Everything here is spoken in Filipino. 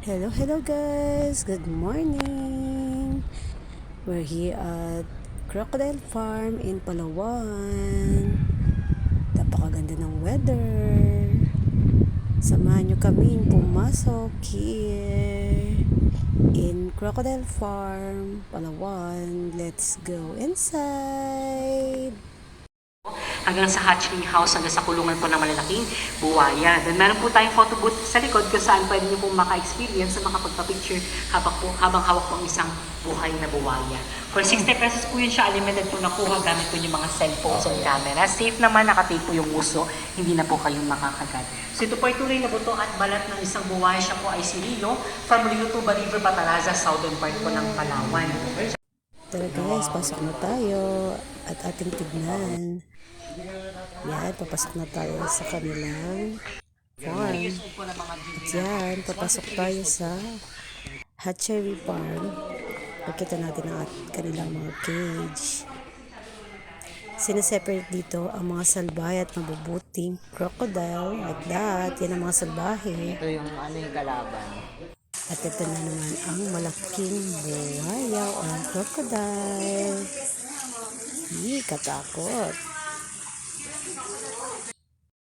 Hello guys! Good morning! We're here at Crocodile Farm in Palawan. Napakaganda ng weather. Samahan nyo kami pumasok here in Crocodile Farm, Palawan. Let's go inside! Hanggang sa hatchery house, hanggang sa kulungan po ng malalaking buwaya. Then meron po tayong photo booth sa likod kung saan pwede niyo pong maka-experience sa makapagpa-picture habang hawak po ang isang buhay na buwaya. For 60 pesos po yun siya, unlimited po nakuha gamit po yung mga cellphones and camera. Safe naman, nakatape po yung uso, hindi na po kayong makakagat. So ito po ay tunay na buto at balat ng isang buwaya. Siya po ay si Rino from Rio to River, Patalaza, southern part po ng Palawan. Tara guys, pasok na tayo at ating tignan. Yan, papasok na tayo sa kanilang farm. At yan, papasok tayo sa hatchery farm. Pagkita natin ang kanilang mga cage. Sineseparate dito ang mga salbahe at mabubuting crocodile. Like that, yan ang mga salbahe. Ito yung yung kalaban. At ito na naman ang malaking buhaya o ang crocodile. Katakot.